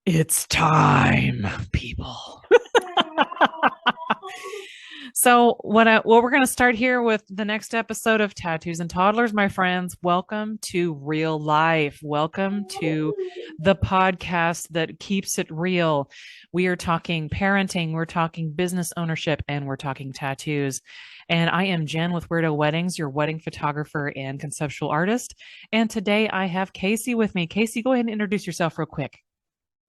It's time, people. So what we're going to start here with the next episode of Tattoos and Toddlers, my friends. Welcome to real life. Welcome to the podcast that keeps it real. We are talking parenting, we're talking business ownership, and we're talking tattoos. And I am Jen with Weirdo Weddings, your wedding photographer and conceptual artist. And today I have Kacie with me. Kacie, go ahead and introduce yourself real quick.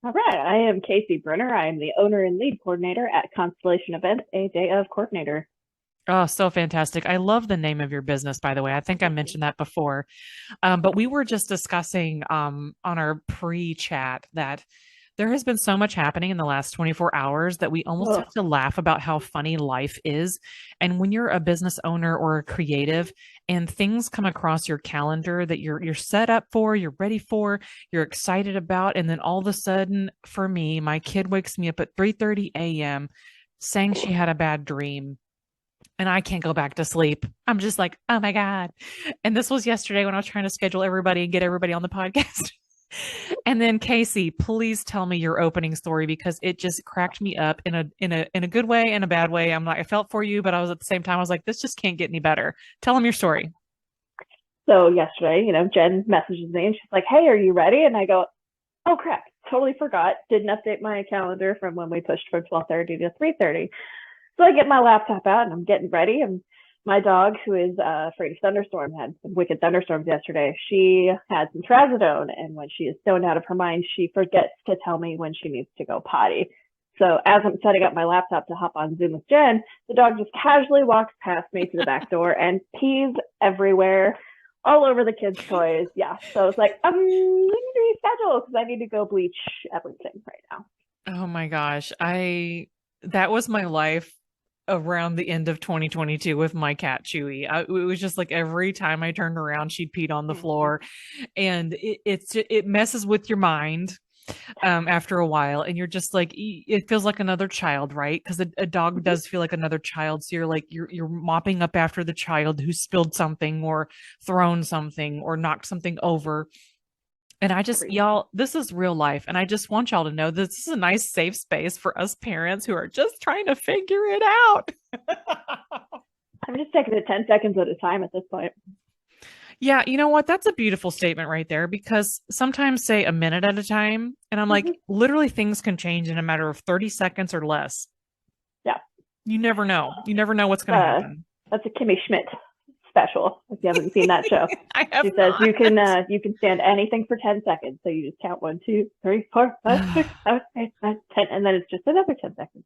All right, I am Kacie Brinner. I am the owner and lead coordinator at Constellation events, a day of coordinator. Oh, so fantastic. I love the name of your business, by the way. I think I mentioned that before. But we were just discussing on our pre-chat that there has been so much happening in the last 24 hours that we almost have to laugh about how funny life is. And when you're a business owner or a creative and things come across your calendar that you're set up for, you're ready for, you're excited about, and then all of a sudden, for me, my kid wakes me up at 3:30 a.m. saying she had a bad dream and I can't go back to sleep. I'm just like, oh my God. And this was yesterday when I was trying to schedule everybody and get everybody on the podcast. And then Kacie, please tell me your opening story because it just cracked me up in a good way and a bad way. I'm like, I felt for you, but I was at the same time, I was like, this just can't get any better. Tell them your story. So yesterday, Jen messages me and she's like, hey, are you ready? And I go, oh crap, totally forgot. Didn't update my calendar from when we pushed from 12:30 to 3:30. So I get my laptop out and I'm getting ready. And my dog, who is afraid of thunderstorms, had some wicked thunderstorms yesterday. She had some trazodone, and when she is stoned out of her mind, she forgets to tell me when she needs to go potty. So as I'm setting up my laptop to hop on Zoom with Jen, the dog just casually walks past me to the back door and pees everywhere, all over the kids' toys. Yeah, so it's like, we need to reschedule because I need to go bleach everything right now. Oh my gosh. That was my life around the end of 2022 with my cat Chewy. It was just like every time I turned around, she'd peed on the floor, and it messes with your mind after a while, and you're just like, it feels like another child, right? Because a dog does feel like another child. So you're like you're mopping up after the child who spilled something or thrown something or knocked something over. And y'all, this is real life. And I just want y'all to know this is a nice, safe space for us parents who are just trying to figure it out. I'm just taking it 10 seconds at a time at this point. Yeah, you know what? That's a beautiful statement right there because sometimes say a minute at a time. And I'm like, literally things can change in a matter of 30 seconds or less. Yeah. You never know. You never know what's going to happen. That's a Kimmy Schmidt special. If you haven't seen that show, she says you can stand anything for 10 seconds. So you just count 1, 2, 3, 4, 5, 6, 7, 8, 9, 10, and then it's just another 10 seconds.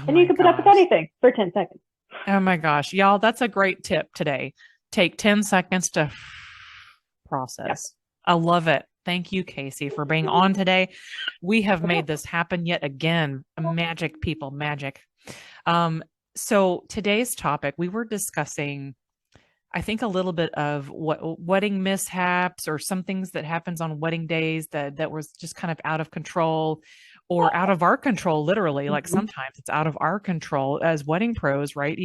And you can put up with anything for 10 seconds. Oh my gosh, y'all, that's a great tip today. Take 10 seconds to process. Yeah. I love it. Thank you, Kacie, for being on today. We have made this happen yet again. Magic, people, magic. So today's topic, we were discussing, I think, a little bit of what wedding mishaps or some things that happens on wedding days that was just kind of out of control or out of our control, literally. Like sometimes it's out of our control as wedding pros, right?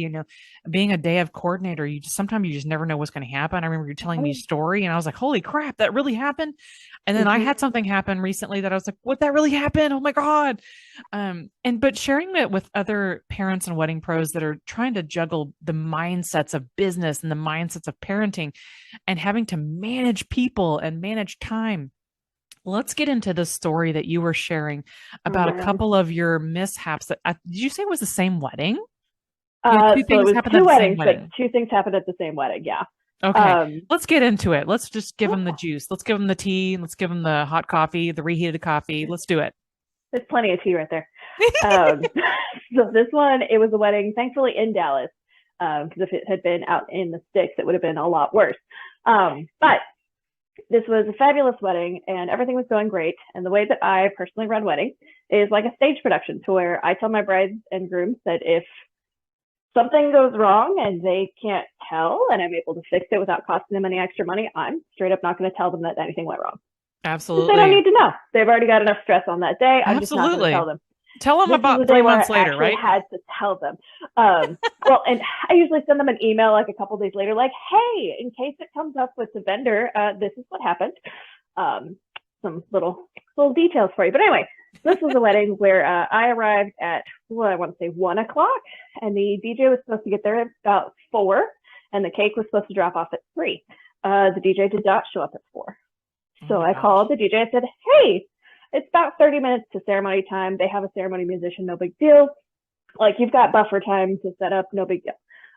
Being a day of coordinator, sometimes you just never know what's going to happen. I remember you telling me a story and I was like, holy crap, that really happened. And then I had something happen recently that I was like, what, that really happened? Oh my God. But sharing it with other parents and wedding pros that are trying to juggle the mindsets of business and the mindsets of parenting and having to manage people and manage time. Let's get into the story that you were sharing about a couple of your mishaps. Did you say it was the same wedding? So it was 2 weddings, but 2 things happened at the same wedding. Yeah. Okay. Let's get into it. Let's just give them the juice. Let's give them the tea. Let's give them the hot coffee, the reheated coffee. Let's do it. There's plenty of tea right there. So this one, it was a wedding, thankfully in Dallas, because if it had been out in the sticks, it would have been a lot worse. But this was a fabulous wedding and everything was going great. And the way that I personally run weddings is like a stage production, to where I tell my brides and grooms that if something goes wrong and they can't tell and I'm able to fix it without costing them any extra money, I'm straight up not going to tell them that anything went wrong. Absolutely. They don't need to know. They've already got enough stress on that day. I'm Absolutely. just not going to tell them. Tell them about 3 months later, right? I had to tell them. Well, and I usually send them an email like a couple days later, like, hey, in case it comes up with the vendor, this is what happened. Some little details for you. But anyway, This was a wedding where I arrived at, well, I want to say 1 o'clock, and the DJ was supposed to get there at about 4, and the cake was supposed to drop off at 3. The DJ did not show up at 4. So I called the DJ. I said, hey, it's about 30 minutes to ceremony time. They have a ceremony musician, no big deal. Like, you've got buffer time to set up, no big deal.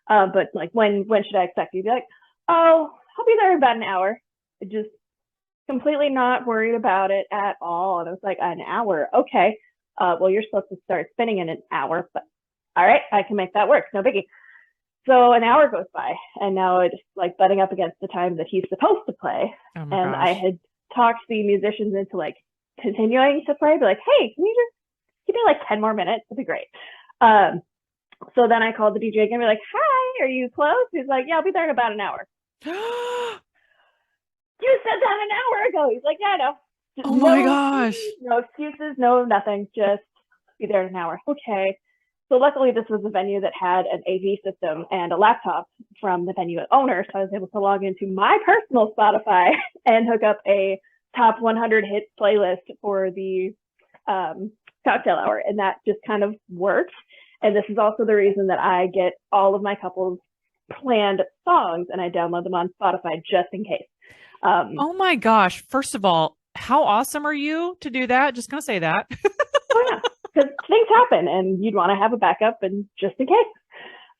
But like, when should I expect you? Be like, oh, I'll be there in about an hour. Just completely not worried about it at all. And I was like, an hour? Okay. Well, you're supposed to start spinning in an hour, but all right, I can make that work. No biggie. So an hour goes by, and now it's like butting up against the time that he's supposed to play. Oh and gosh. I had talked the musicians into like continuing to play, be like, hey, can you just give me like 10 more minutes? That'd be great. So then I called the DJ again and be like, hi, are you close? He's like, yeah, I'll be there in about an hour. You said that an hour ago. He's like, yeah, I know. Oh my gosh. No excuses, no nothing. Just be there in an hour. Okay. So luckily this was a venue that had an AV system and a laptop from the venue owner. So I was able to log into my personal Spotify and hook up a top 100 hits playlist for the cocktail hour. And that just kind of worked. And this is also the reason that I get all of my couples planned songs and I download them on Spotify just in case. Oh my gosh. First of all, how awesome are you to do that? Just going to say that. Oh yeah, because things happen and you'd want to have a backup and just in case.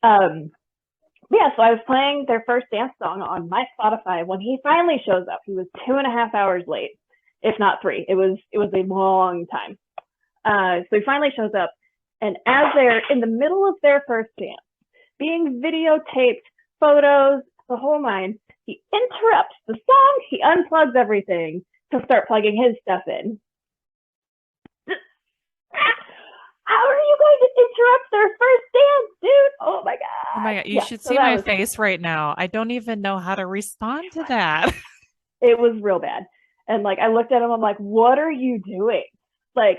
Yeah, so I was playing their first dance song on my Spotify when he finally shows up. He was 2.5 hours late, if not 3. It was a long time. So he finally shows up, and as they're in the middle of their first dance, being videotaped, photos, the whole nine, he interrupts the song, he unplugs everything to start plugging his stuff in. How are you going to interrupt their first dance, dude? Oh my God. Oh my God. You should see my face right now. I don't even know how to respond to that. It was real bad. And like, I looked at him, I'm like, what are you doing? Like,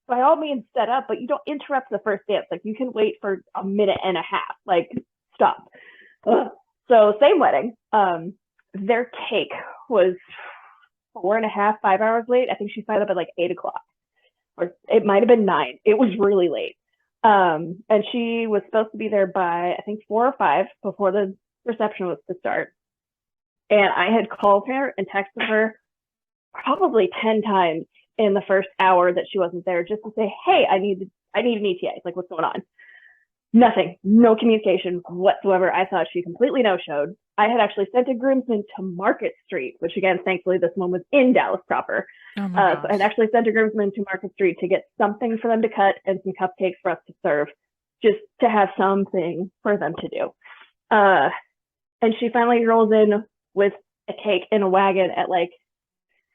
by all means set up, but you don't interrupt the first dance. Like, you can wait for a minute and a half. Like, stop. Ugh. So same wedding. Their cake was 4.5, 5 hours late. I think she signed up at like 8 o'clock. Or it might have been 9. It was really late. And she was supposed to be there by, I think, 4 or 5 before the reception was to start. And I had called her and texted her probably 10 times in the first hour that she wasn't there, just to say, hey, I need an ETA. Like, what's going on? Nothing. No communication whatsoever. I thought she completely no-showed. I had actually sent a groomsman to Market Street, which again, thankfully, this one was in Dallas proper. Oh my gosh. So I had actually sent a groomsman to Market Street to get something for them to cut and some cupcakes for us to serve, just to have something for them to do. And she finally rolls in with a cake in a wagon at like,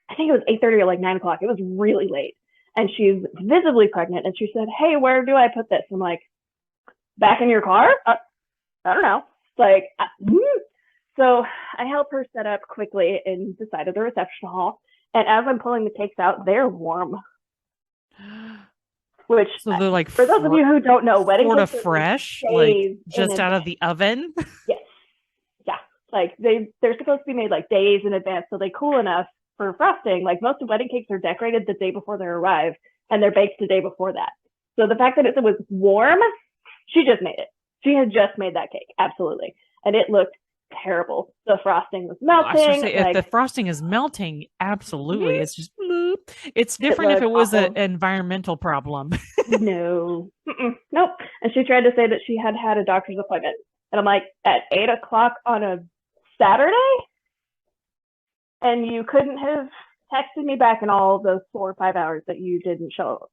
I think it was 8:30 or like 9 o'clock. It was really late. And she's visibly pregnant. And she said, hey, where do I put this? I'm like, back in your car? I don't know. Like, so I helped her set up quickly inside of the reception hall. And as I'm pulling the cakes out, they're warm. Which, so they're like, for those of you who don't know, wedding sort of cakes fresh, like just out of the oven. Yes. Yeah. Like they're supposed to be made like days in advance, so they cool enough for frosting. Like most wedding cakes are decorated the day before they arrive, and they're baked the day before that. So the fact that it was warm, she just made it. She had just made that cake, absolutely, and it looked terrible. The frosting was melting. Say, if the frosting is melting, absolutely, it's just bloop. It's different if it was an environmental problem. No, nope. And she tried to say that she had a doctor's appointment, and I'm like, at 8 o'clock on a Saturday, and you couldn't have texted me back in all those 4 or 5 hours that you didn't show up.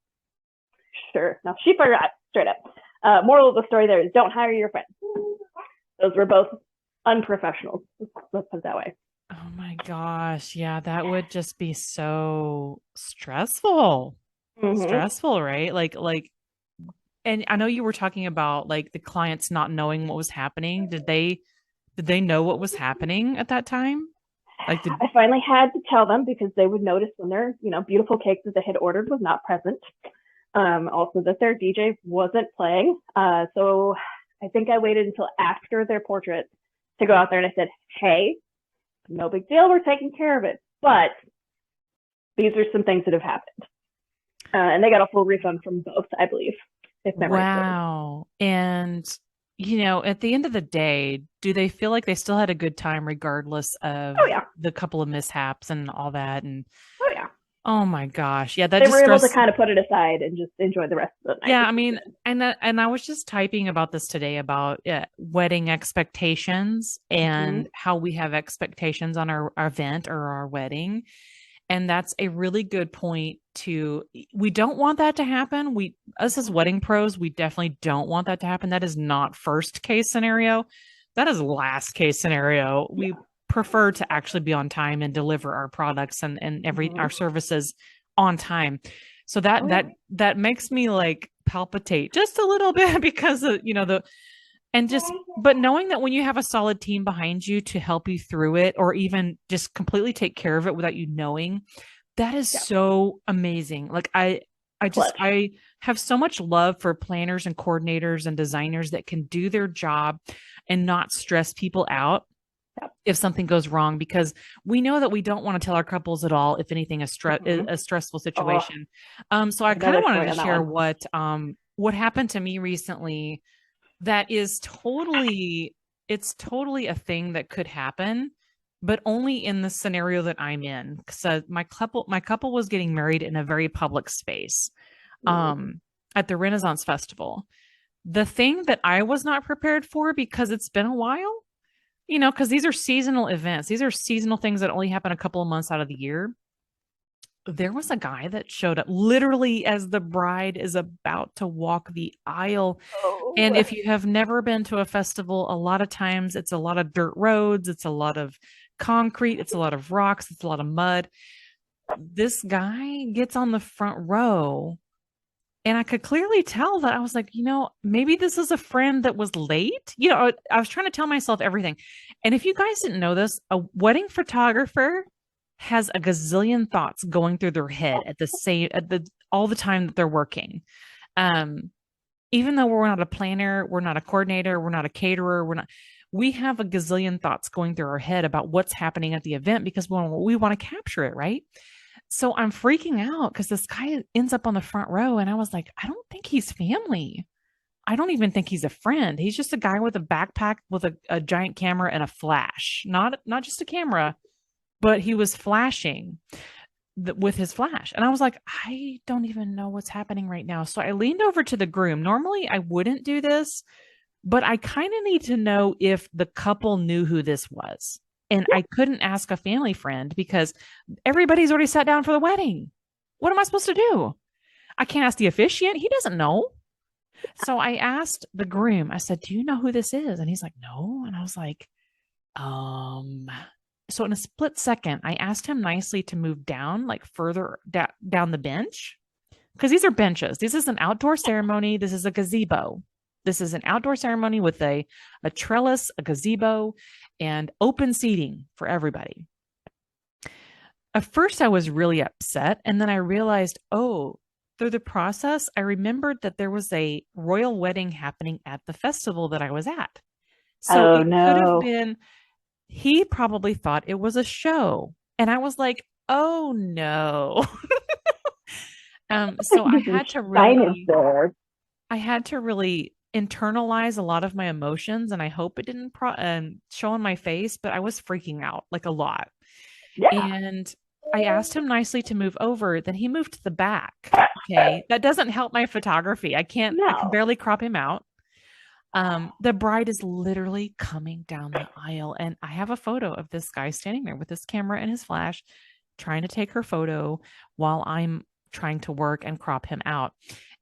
Sure, no, she forgot straight up. Moral of the story there is don't hire your friends. Those were both unprofessional. Let's put it that way. Oh my gosh. Yeah, that would just be so stressful. Stressful, right? Like, and I know you were talking about like the clients not knowing what was happening. Did they know what was happening at that time? Like, I finally had to tell them because they would notice when their, beautiful cake that they had ordered was not present. Also that their DJ wasn't playing. So I think I waited until after their portrait to go out there and I said, hey, no big deal. We're taking care of it. But these are some things that have happened. And they got a full refund from both, I believe, if memory serves. Wow. And, you know, at the end of the day, do they feel like they still had a good time regardless of Oh yeah, the couple of mishaps and all that? And oh yeah. oh my gosh. Yeah, that They just were able to stressed. kind of put it aside and just enjoy the rest of the night, Yeah, which I was mean, good. and I was just typing about this today about wedding expectations Mm-hmm. and how we have expectations on our event or our wedding. And that's a really good point to, we don't want that to happen. Us as wedding pros, we definitely don't want that to happen. That is not first case scenario. That is last case scenario. Yeah. We prefer to actually be on time and deliver our products and our services on time. So Oh yeah. that makes me like palpitate just a little bit because of, you know, and just, but knowing that when you have a solid team behind you to help you through it, or even just completely take care of it without you knowing, that is Yeah. so amazing. Like Clutch. I have so much love for planners and coordinators and designers that can do their job and not stress people out Yeah. if something goes wrong, because we know that we don't want to tell our couples at all if anything is Mm-hmm. a stressful Oh, situation. So I kind another of wanted story to on that share one. what happened to me recently that is totally, it's totally a thing that could happen, but only in the scenario that I'm in. So my couple was getting married in a very public space, Mm. at the Renaissance Festival. The thing that I was not prepared for, because it's been a while, you know, because these are seasonal events, these are seasonal things that only happen a couple of months out of the year. There was a guy that showed up literally as the bride is about to walk the aisle. Oh. And if you have never been to a festival, a lot of times it's a lot of dirt roads, it's a lot of concrete, it's a lot of rocks, it's a lot of mud. This guy gets on the front row, and I could clearly tell that I was like, you know, maybe this is a friend that was late. You know, I was trying to tell myself everything. And if you guys didn't know this, a wedding photographer has a gazillion thoughts going through their head at the all the time that they're working. Um, Even though we're not a planner, we're not a coordinator, we're not a caterer, we have a gazillion thoughts going through our head about what's happening at the event because we want to capture it, right? So I'm freaking out because this guy ends up on the front row, and I was like, I don't think he's family. I don't even think he's a friend. He's just a guy with a backpack with a giant camera and a flash. Not just a camera, but he was flashing with his flash. And I was like, I don't even know what's happening right now. So I leaned over to the groom. Normally I wouldn't do this, but I kind of need to know if the couple knew who this was. And I couldn't ask a family friend because everybody's already sat down for the wedding. What am I supposed to do? I can't ask the officiant. He doesn't know. So I asked the groom, I said, do you know who this is? And he's like, no. And I was like, um, so in a split second, I asked him nicely to move down, like further down the bench, because these are benches. This is an outdoor ceremony. This is a gazebo. This is an outdoor ceremony with a trellis, a gazebo, and open seating for everybody. At first, I was really upset. And then I realized, oh, through the process, I remembered that there was a royal wedding happening at the festival that I was at. So Oh it could have no. been, he probably thought it was a show. And I was like, oh no. So This is dinosaur. I had to really internalize a lot of my emotions, and I hope it didn't show on my face, but I was freaking out like a lot. Yeah. And I asked him nicely to move over. Then he moved to the back. Okay. That doesn't help my photography. I can No. barely crop him out. The bride is literally coming down the aisle, and I have a photo of this guy standing there with his camera and his flash, trying to take her photo while I'm trying to work and crop him out.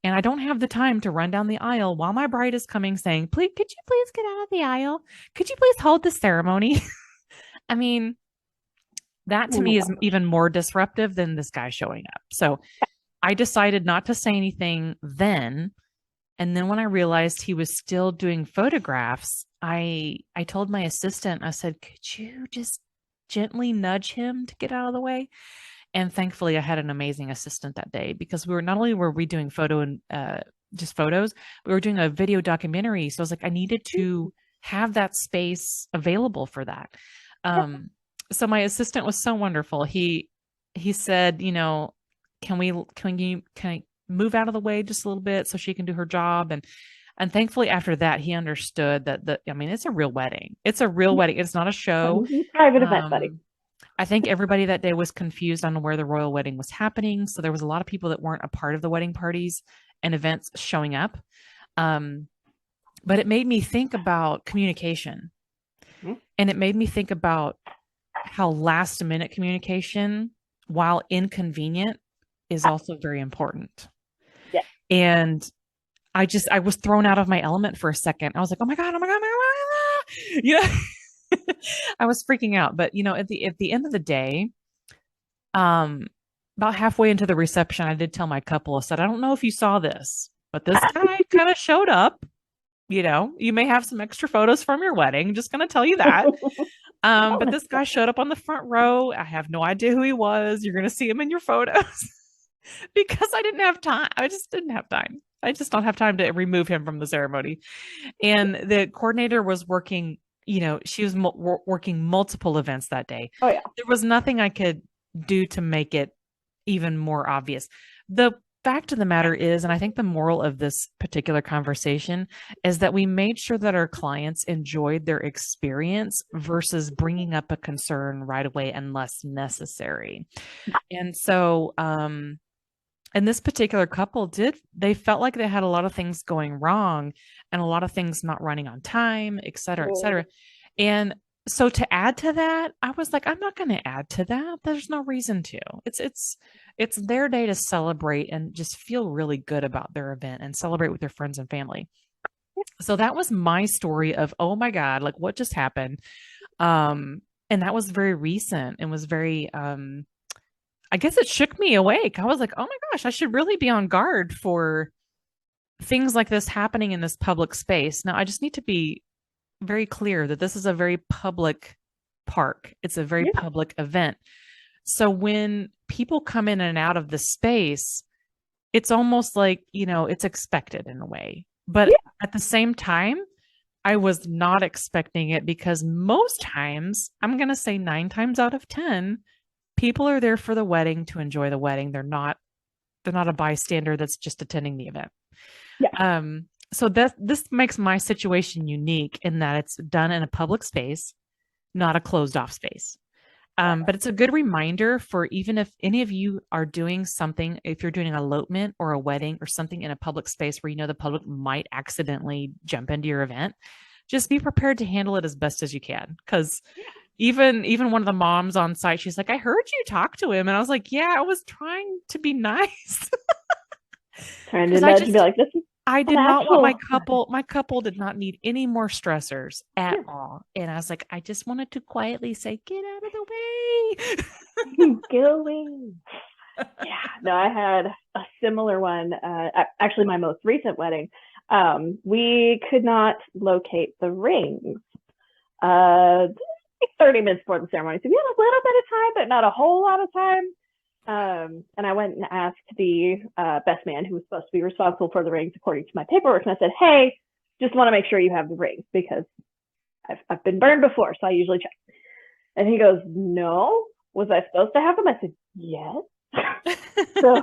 And I don't have the time to run down the aisle while my bride is coming saying, please, could you please get out of the aisle? Could you please hold the ceremony? I mean, that Oh to my me is gosh. even more disruptive than this guy showing up. So I decided not to say anything then. And then when I realized he was still doing photographs, I told my assistant, I said, could you just gently nudge him to get out of the way? And thankfully I had an amazing assistant that day, because not only were we doing photo and just photos, we were doing a video documentary. So I was like, I needed to have that space available for that. So my assistant was so wonderful. He said, you know, can I move out of the way just a little bit so she can do her job? And thankfully after that, he understood that I mean, it's a real wedding. It's a real wedding. It's not a show. Private event, buddy. I think everybody that day was confused on where the royal wedding was happening. So there was a lot of people that weren't a part of the wedding parties and events showing up. But it made me think about communication. And it made me think about how last minute communication, while inconvenient, is also very important. Yeah. And I was thrown out of my element for a second. I was like, oh my God, oh my God, oh my God. You know, I was freaking out. But, you know, at the end of the day, about halfway into the reception, I did tell my couple, I said, I don't know if you saw this, but this guy kind of showed up. You know, you may have some extra photos from your wedding. Just going to tell you that. But this guy showed up on the front row. I have no idea who he was. You're going to see him in your photos because I didn't have time. I just didn't have time. I just don't have time to remove him from the ceremony. And the coordinator was working, you know, she was working multiple events that day. Oh, yeah. There was nothing I could do to make it even more obvious. The fact of the matter is, and I think the moral of this particular conversation is that we made sure that our clients enjoyed their experience versus bringing up a concern right away unless necessary. And so, and this particular couple they felt like they had a lot of things going wrong and a lot of things not running on time, et cetera, et cetera. And so to add to that, I was like, I'm not going to add to that. There's no reason to. It's their day to celebrate and just feel really good about their event and celebrate with their friends and family. So that was my story of, oh my God, like what just happened? And that was very recent and was very, I guess it shook me awake. I was like, oh my gosh, I should really be on guard for things like this happening in this public space. Now, I just need to be very clear that this is a very public park. It's a very public event. So when people come in and out of the space, it's almost like, you know, it's expected in a way. But at the same time, I was not expecting it because most times, I'm going to say 9 times out of 10, people are there for the wedding to enjoy the wedding. They're not a bystander that's just attending the event. Yeah. So this makes my situation unique in that it's done in a public space, not a closed off space. But it's a good reminder for even if any of you are doing something, if you're doing an elopement or a wedding or something in a public space where you know the public might accidentally jump into your event, just be prepared to handle it as best as you can. Because even one of the moms on site, she's like, I heard you talk to him. And I was like, yeah, I was trying to be nice. Trying to nudge and be like, this is I did not want my couple did not need any more stressors at all. And I was like, I just wanted to quietly say, get out of the way. Get away. Yeah, no, I had a similar one. Actually, my most recent wedding, we could not locate the rings. 30 minutes before the ceremony. So we had a little bit of time, but not a whole lot of time. And I went and asked the best man who was supposed to be responsible for the rings according to my paperwork. And I said, hey, just want to make sure you have the rings because I've been burned before. So I usually check. And he goes, no, was I supposed to have them? I said, yes. So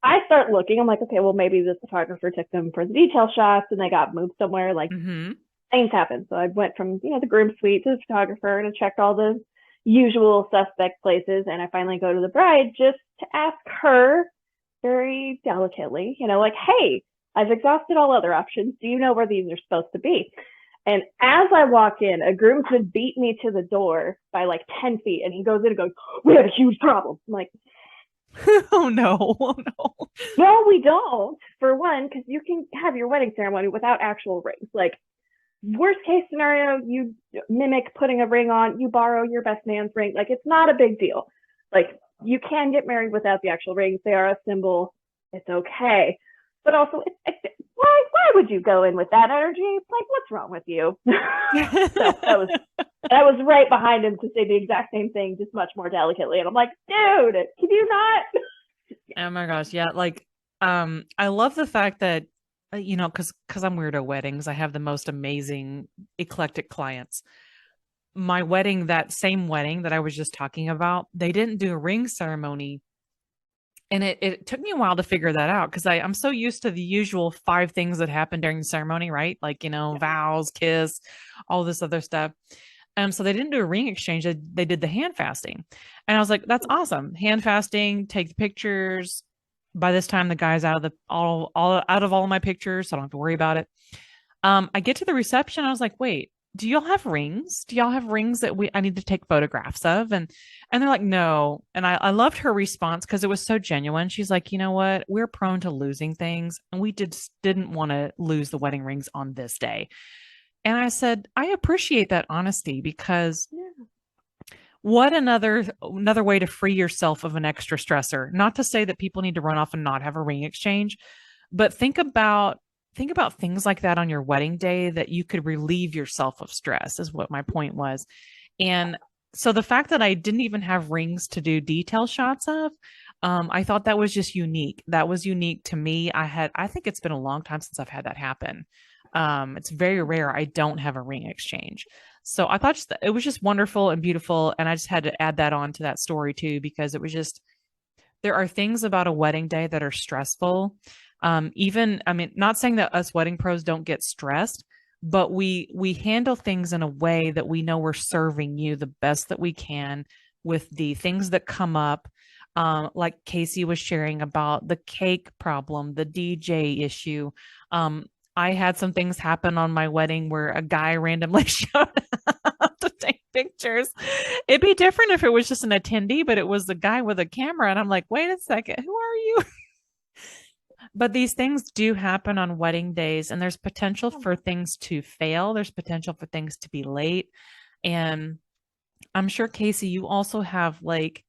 I start looking. I'm like, okay, well, maybe the photographer took them for the detail shots and they got moved somewhere. Like things happen. So I went from, the groom suite to the photographer and I checked all the usual suspect places. And I finally go to the bride just to ask her very delicately, like, hey, I've exhausted all other options. Do you know where these are supposed to be? And as I walk in, a groomsman beat me to the door by like 10 feet. And he goes in and goes, we have a huge problem. I'm like, oh no. No, we don't. For one, because you can have your wedding ceremony without actual rings. Like, worst case scenario, you mimic putting a ring on, you borrow your best man's ring. Like, it's not a big deal. Like, you can get married without the actual rings. They are a symbol. It's okay. But also, why would you go in with that energy? Like, what's wrong with you? So I was right behind him to say the exact same thing, just much more delicately. And I'm like, dude, can you not? Oh my gosh. Yeah. Like, I love the fact that, cause I'm Weirdo Weddings. I have the most amazing eclectic clients. My wedding, that same wedding that I was just talking about, they didn't do a ring ceremony And it took me a while to figure that out because I'm so used to the usual 5 things that happen during the ceremony, right? Like, vows, kiss, all this other stuff. So they didn't do a ring exchange. They did the hand fasting. And I was like, that's awesome. Hand fasting, take the pictures. By this time, the guy's out of all out of all of my pictures, so I don't have to worry about it. I get to the reception. I was like, wait, do y'all have rings? Do y'all have rings that I need to take photographs of? And they're like, no. And I loved her response because it was so genuine. She's like, you know what? We're prone to losing things, and we didn't want to lose the wedding rings on this day. And I said, I appreciate that honesty because what another way to free yourself of an extra stressor. Not to say that people need to run off and not have a ring exchange, but think about things like that on your wedding day that you could relieve yourself of stress is what my point was. And so the fact that I didn't even have rings to do detail shots of, I thought that was just unique. That was unique to me. I think it's been a long time since I've had that happen. It's very rare. I don't have a ring exchange. So I thought it was just wonderful and beautiful. And I just had to add that on to that story too, because it was just, there are things about a wedding day that are stressful. Not saying that us wedding pros don't get stressed, but we handle things in a way that we know we're serving you the best that we can with the things that come up. Like Kacie was sharing about the cake problem, the DJ issue. I had some things happen on my wedding where a guy randomly showed up to take pictures. It'd be different if it was just an attendee, but it was the guy with a camera. And I'm like, wait a second, who are you? But these things do happen on wedding days, and there's potential for things to fail. There's potential for things to be late. And I'm sure, Kacie, you also have like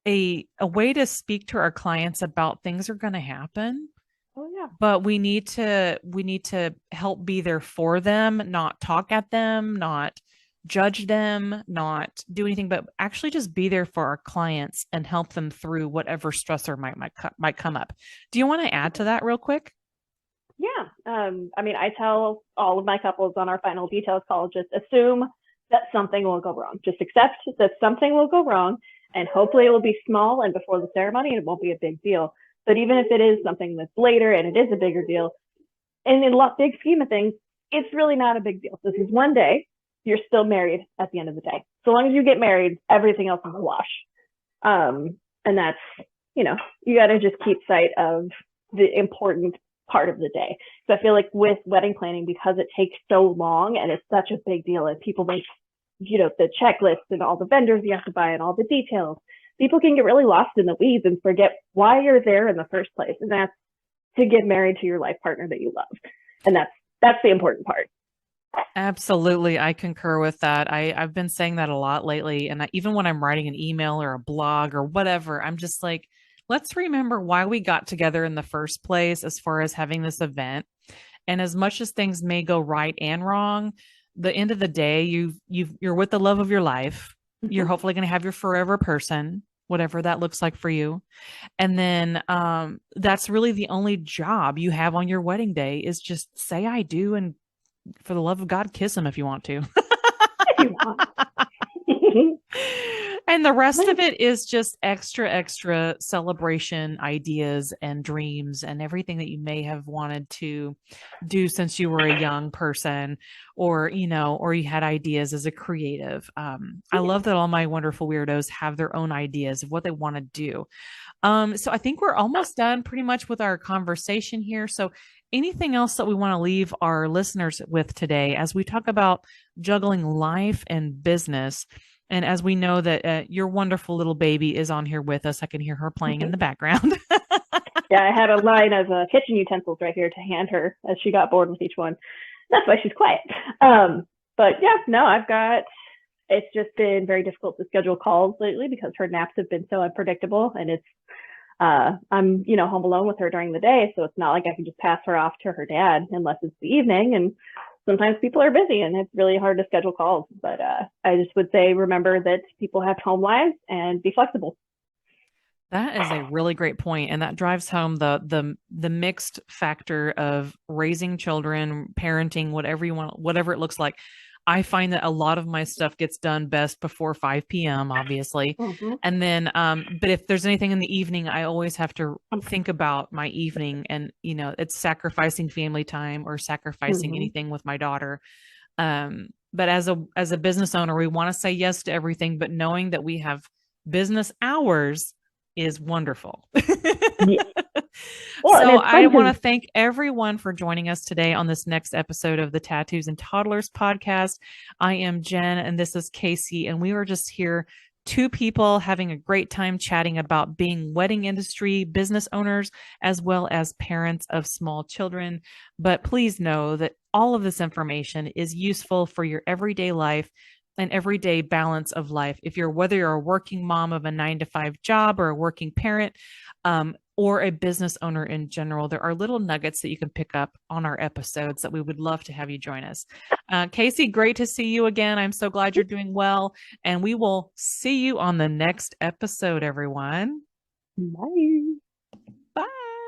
a way to speak to our clients about things are going to happen. Oh yeah. But we need to help be there for them, not talk at them, not judge them, not do anything, but actually just be there for our clients and help them through whatever stressor might come up. Do you want to add to that real quick? Yeah. I tell all of my couples on our final details call, just assume that something will go wrong. Just accept that something will go wrong, and hopefully it will be small and before the ceremony, and it won't be a big deal. But even if it is something that's later and it is a bigger deal, and in the big scheme of things, it's really not a big deal. This is one day. You're still married at the end of the day. So long as you get married, everything else is a wash. And that's, you got to just keep sight of the important part of the day. So I feel like with wedding planning, because it takes so long and it's such a big deal, and people make, the checklist and all the vendors you have to buy and all the details, people can get really lost in the weeds and forget why you're there in the first place. And that's to get married to your life partner that you love. And that's the important part. Absolutely. I concur with that. I've been saying that a lot lately. And even when I'm writing an email or a blog or whatever, I'm just like, let's remember why we got together in the first place as far as having this event. And as much as things may go right and wrong, the end of the day, you're with the love of your life. Mm-hmm. You're hopefully going to have your forever person, whatever that looks like for you. And then that's really the only job you have on your wedding day is just say I do, and for the love of God, kiss him if you want to. If you want. And the rest of it is just extra celebration ideas and dreams and everything that you may have wanted to do since you were a young person, or you had ideas as a creative. I love that all my wonderful weirdos have their own ideas of what they want to do. So I think we're almost done pretty much with our conversation here. So anything else that we want to leave our listeners with today as we talk about juggling life and business? And as we know that your wonderful little baby is on here with us, I can hear her playing in the background. Yeah, I had a line of kitchen utensils right here to hand her as she got bored with each one. That's why she's quiet. But yeah, no, it's just been very difficult to schedule calls lately because her naps have been so unpredictable, and I'm, home alone with her during the day. So it's not like I can just pass her off to her dad unless it's the evening. And sometimes people are busy and it's really hard to schedule calls. But I just would say, remember that people have home lives and be flexible. That is a really great point, and that drives home the mixed factor of raising children, parenting, whatever you want, whatever it looks like. I find that a lot of my stuff gets done best before 5 p.m., obviously. Mm-hmm. And then, but if there's anything in the evening, I always have to think about my evening, and, it's sacrificing family time or sacrificing Mm-hmm. anything with my daughter. But as a business owner, we want to say yes to everything, but knowing that we have business hours is wonderful. Yeah. Well, and So it's I fun want because to thank everyone for joining us today on this next episode of the Tattoos and Toddlers podcast. I am Jen and this is Kacie, and we were just here, two people having a great time chatting about being wedding industry business owners as well as parents of small children. But please know that all of this information is useful for your everyday life and everyday balance of life. Whether you're a working mom of a 9 to 5 job or a working parent, or a business owner in general, there are little nuggets that you can pick up on our episodes that we would love to have you join us. Kacie, great to see you again. I'm so glad you're doing well, and we will see you on the next episode, everyone. bye. Bye.